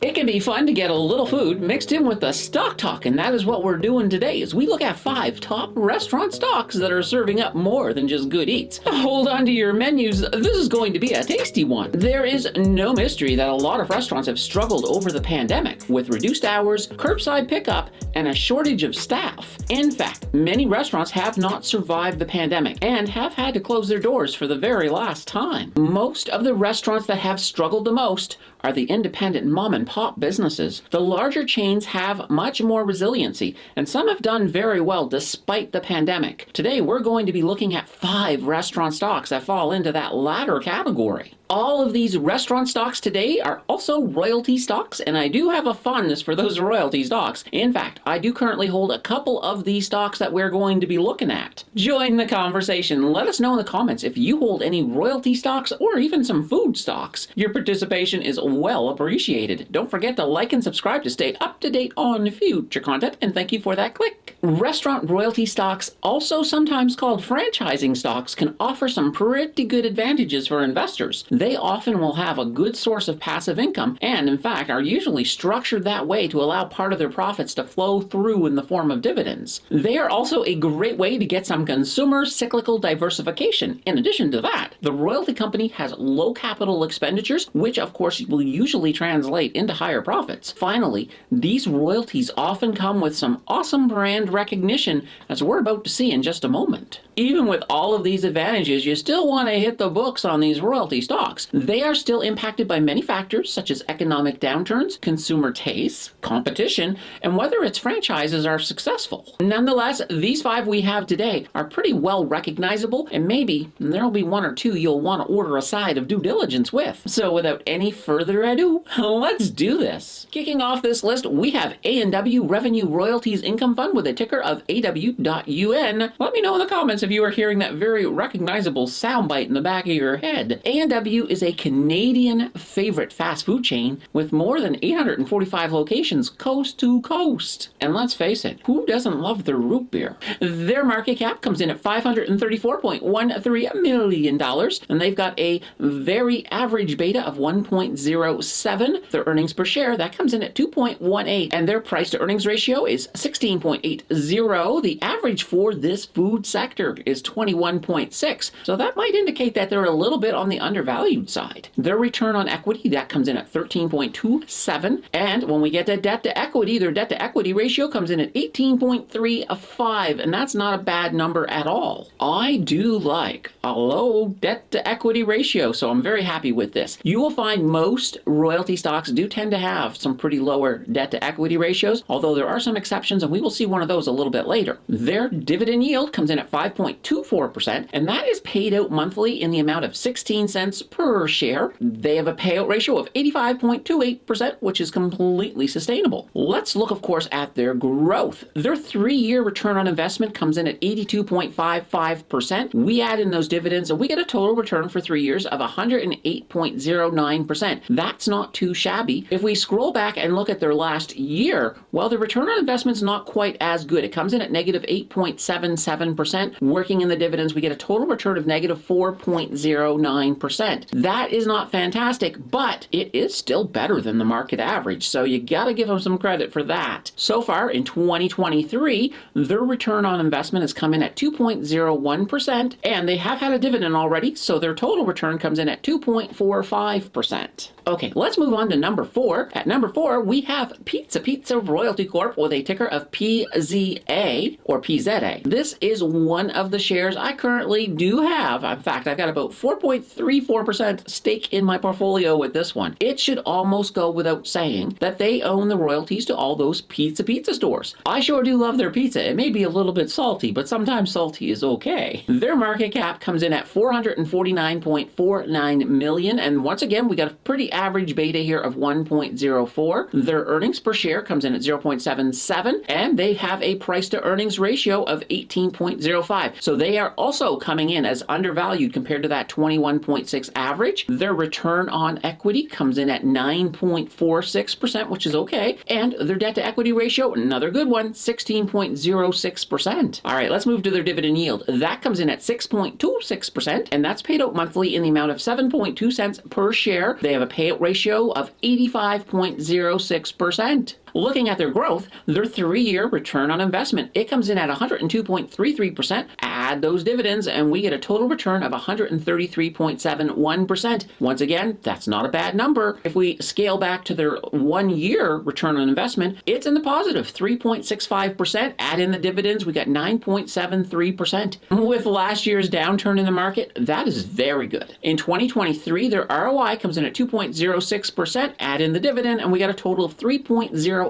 It can be fun to get a little food mixed in with the stock talk, and that is what we're doing today as we look at 5 top restaurant stocks that are serving up more than just good eats. Hold on to your menus, this is going to be a tasty one. There is no mystery that a lot of restaurants have struggled over the pandemic with reduced hours, curbside pickup, and a shortage of staff. In fact, many restaurants have not survived the pandemic and have had to close their doors for the very last time. Most of the restaurants that have struggled the most are the independent mom and pop businesses. The larger chains have much more resiliency, and some have done very well despite the pandemic. Today, we're going to be looking at 5 restaurant stocks that fall into that latter category. All of these restaurant stocks today are also royalty stocks, and I do have a fondness for those royalty stocks. In fact, I do currently hold a couple of these stocks that we're going to be looking at. Join the conversation. Let us know in the comments if you hold any royalty stocks or even some food stocks. Your participation is well appreciated. Don't forget to like and subscribe to stay up to date on future content, and thank you for that click. Restaurant royalty stocks, also sometimes called franchising stocks, can offer some pretty good advantages for investors. They often will have a good source of passive income and, in fact, are usually structured that way to allow part of their profits to flow through in the form of dividends. They are also a great way to get some consumer cyclical diversification. In addition to that, the royalty company has low capital expenditures, which of course will usually translate into higher profits. Finally, these royalties often come with some awesome brand recognition, as we're about to see in just a moment. Even with all of these advantages, you still want to hit the books on these royalty stocks. They are still impacted by many factors such as economic downturns, consumer tastes, competition, and whether its franchises are successful. Nonetheless, these 5 we have today are pretty well recognizable, and maybe there'll be 1 or 2 you'll want to order a side of due diligence with. So without any further ado, let's do this. Kicking off this list, we have A&W Revenue Royalties Income Fund with a ticker of AW.UN. Let me know in the comments if you are hearing that very recognizable soundbite in the back of your head. A&W is a Canadian favorite fast food chain with more than 845 locations coast to coast. And let's face it, who doesn't love their root beer? Their market cap comes in at $534.13 million, and they've got a very average beta of 1.07. Their earnings per share, that comes in at 2.18, and their price to earnings ratio is 16.80. The average for this food sector is 21.6, so that might indicate that they're a little bit on the undervalued side. Their return on equity, that comes in at 13.27, and when we get to debt to equity, their debt to equity ratio comes in at 18.35, and that's not a bad number at all. I do like a low debt to equity ratio, so I'm very happy with this. You will find most royalty stocks do tend to have some pretty lower debt to equity ratios, although there are some exceptions, and we will see one of those a little bit later. Their dividend yield comes in at 5.24%, and that is paid out monthly in the amount of 16 cents per share. They have a payout ratio of 85.28%, which is completely sustainable. Let's look, of course, at their growth. Their 3-year return on investment comes in at 82.55%. We add in those dividends, and we get a total return for 3 years of 108.09%. That's not too shabby. If we scroll back and look at their last year, well, the return on investment is not quite as good. It comes in at negative 8.77%. Working in the dividends, we get a total return of negative 4.09%. That is not fantastic, but it is still better than the market average, so you gotta give them some credit for that. So far in 2023, their return on investment has come in at 2.01%, and they have had a dividend already, so their total return comes in at 2.45%. Okay, let's move on to number 4. At number 4, we have Pizza Royalty Corp with a ticker of PZA or PZA. This is one of the shares I currently do have. In fact, I've got about 4.34% stake in my portfolio with this one. It should almost go without saying that they own the royalties to all those pizza stores. I sure do love their pizza. It may be a little bit salty, but sometimes salty is okay. Their market cap comes in at $449.49 million, and once again, we got a pretty average beta here of 1.04. Their earnings per share comes in at 0.77, and they have a price to earnings ratio of 18.05. So they are also coming in as undervalued compared to that 21.6 average. Their return on equity comes in at 9.46%, which is okay. And their debt to equity ratio, another good one, 16.06%. All right, let's move to their dividend yield. That comes in at 6.26%, and that's paid out monthly in the amount of 7.2 cents per share. They have a payout ratio of 85.06%. Looking at their growth, their 3-year return on investment, it comes in at 102.33%. Add those dividends and we get a total return of 133.71%. Once again, that's not a bad number. If we scale back to their 1-year return on investment, it's in the positive 3.65%. Add in the dividends, we got 9.73%. With last year's downturn in the market, that is very good. In 2023, their ROI comes in at 2.06%. Add in the dividend and we got a total of 3.08%.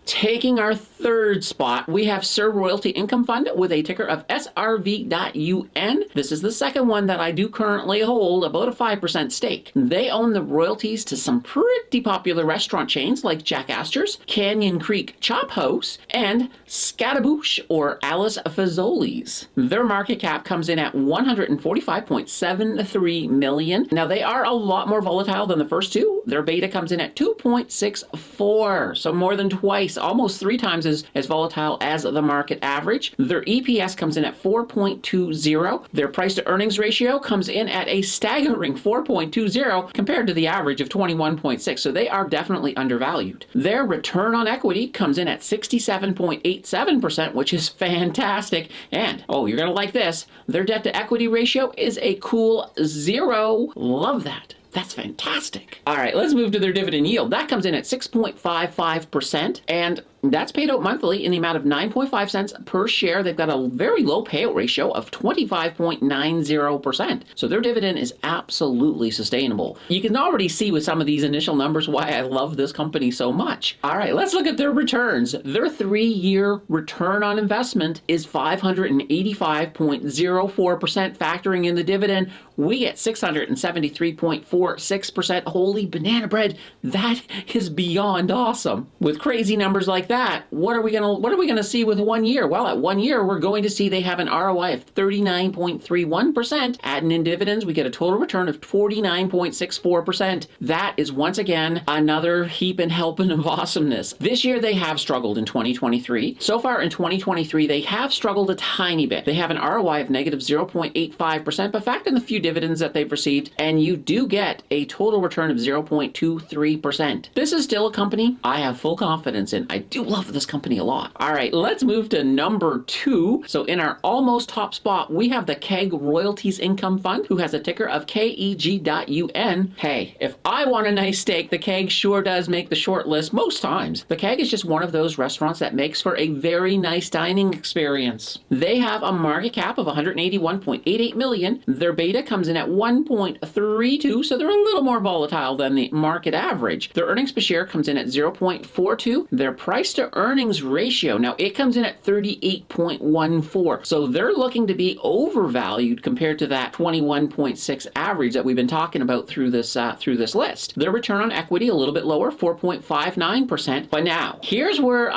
Taking our third spot, we have Sir Royalty Income Fund with a ticker of SRV.UN. This is the second one that I do currently hold about a 5% stake. They own the royalties to some pretty popular restaurant chains like Jack Astor's, Canyon Creek Chop House, and Scattaboosh or Alice Fazoli's. Their market cap comes in at $145.73 million. Now they are a lot more volatile than the first two. Their beta comes in at 2.64. So more than twice, almost 3 times as volatile as the market average. Their EPS comes in at 4.20. Their price to earnings ratio comes in at a staggering 4.20 compared to the average of 21.6. So they are definitely undervalued. Their return on equity comes in at 67.87%, which is fantastic. And, oh, you're going to like this. Their debt to equity ratio is a cool 0. Love that. That's fantastic. All right, let's move to their dividend yield. That comes in at 6.55%, and that's paid out monthly in the amount of 9.5 cents per share. They've got a very low payout ratio of 25.90%. So their dividend is absolutely sustainable. You can already see with some of these initial numbers why I love this company so much. All right, let's look at their returns. Their 3-year return on investment is 585.04%. Factoring in the dividend, we get 673.46%. Holy banana bread, that is beyond awesome. With crazy numbers like that, what are we gonna see with 1 year? Well, at 1 year, we're going to see they have an ROI of 39.31%. Adding in dividends, we get a total return of 49.64%. That is once again another heap and helping of awesomeness. This year they have struggled in 2023. So far in 2023, they have struggled a tiny bit. They have an ROI of negative 0.85%, but factor in the few dividends that they've received, and you do get a total return of 0.23%. This is still a company I have full confidence in. I do love this company a lot. All right, let's move to number 2. So in our almost top spot, we have the KEG Royalties Income Fund, who has a ticker of KEG.UN. Hey, if I want a nice steak, the KEG sure does make the short list most times. The KEG is just one of those restaurants that makes for a very nice dining experience. They have a market cap of 181.88 million. Their beta comes in at 1.32, so they're a little more volatile than the market average. Their earnings per share comes in at 0.42. Their price to earnings ratio, now it comes in at 38.14. So they're looking to be overvalued compared to that 21.6 average that we've been talking about through this list. Their return on equity a little bit lower, 4.59%. But now, here's where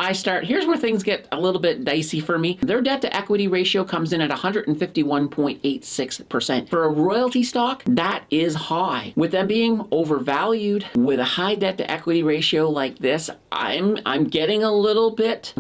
things get a little bit dicey for me. Their debt to equity ratio comes in at 151.86%. For a royalty stock, that is high. With them being overvalued, with a high debt to equity ratio like this, I'm getting a little bit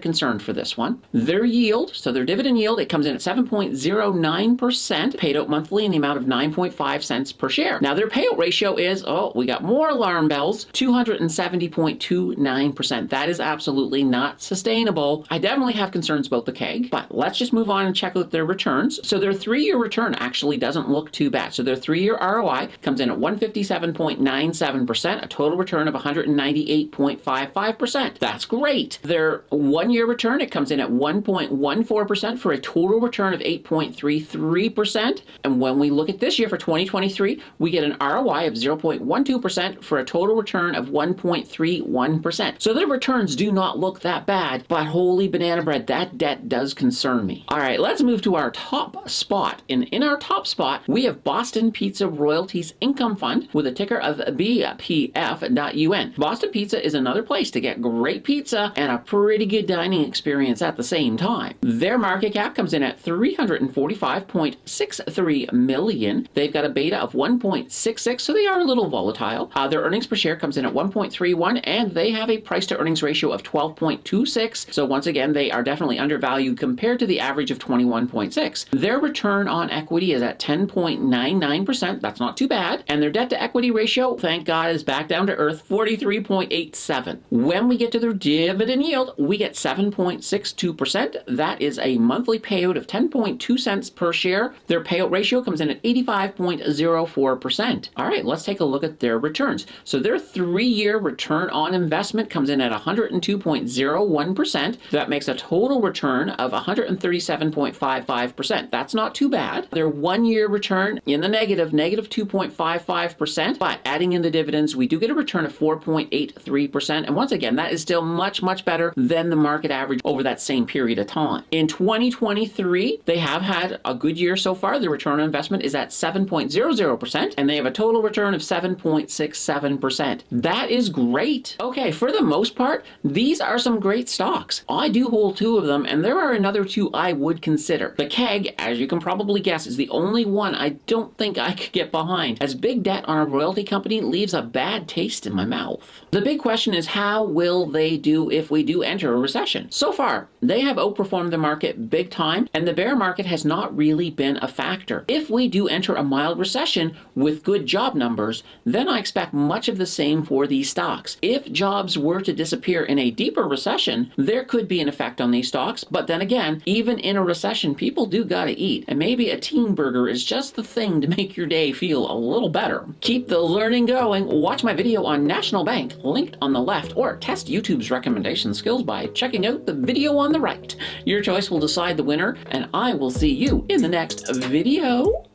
concerned for this one. Their yield, so their dividend yield, it comes in at 7.09%, paid out monthly in the amount of 9.5 cents per share. Now their payout ratio is, oh, we got more alarm bells, 270.29%. That is absolutely not sustainable. I definitely have concerns about the KEG, but let's just move on and check out their returns. So their 3-year return actually doesn't look too bad. So their 3-year ROI comes in at 157.97%, a total return of 198.55%. That's great. Their 1-year return, it comes in at 1.14% for a total return of 8.33%. And when we look at this year for 2023, we get an ROI of 0.12% for a total return of 1.31%. So their returns do not look that bad, but holy banana bread, that debt does concern me. All right, let's move to our top spot. In our top spot, we have Boston Pizza Royalties Income Fund with a ticker of BPF.UN. Boston Pizza is another place to get great great pizza and a pretty good dining experience at the same time. Their market cap comes in at $345.63 million. They've got a beta of 1.66, so they are a little volatile. Their earnings per share comes in at 1.31, and they have a price to earnings ratio of 12.26. So once again, they are definitely undervalued compared to the average of 21.6. Their return on equity is at 10.99%. That's not too bad. And their debt to equity ratio, thank God, is back down to earth, 43.87. When we get to their dividend yield, we get 7.62%. That is a monthly payout of 10.2 cents per share. Their payout ratio comes in at 85.04%. All right, let's take a look at their returns. So their 3-year return on investment comes in at 102.01%. That makes a total return of 137.55%. That's not too bad. Their 1-year return in the negative 2.55%, but adding in the dividends, we do get a return of 4.83%. And once again, that is still much, much better than the market average over that same period of time. In 2023, they have had a good year so far. Their return on investment is at 7.00%, and they have a total return of 7.67%. That is great. Okay, for the most part, these are some great stocks. I do hold 2 of them, and there are another 2 I would consider. The Keg, as you can probably guess, is the only one I don't think I could get behind, as big debt on a royalty company leaves a bad taste in my mouth. The big question is, how will they do if we do enter a recession? So far, they have outperformed the market big time, and the bear market has not really been a factor. If we do enter a mild recession with good job numbers, then I expect much of the same for these stocks. If jobs were to disappear in a deeper recession, there could be an effect on these stocks, but then again, even in a recession, people do gotta eat, and maybe a teen burger is just the thing to make your day feel a little better. Keep the learning going. Watch my video on National Bank, linked on the left, or test YouTube's recommendation skills by checking out the video on the right. Your choice will decide the winner, and I will see you in the next video.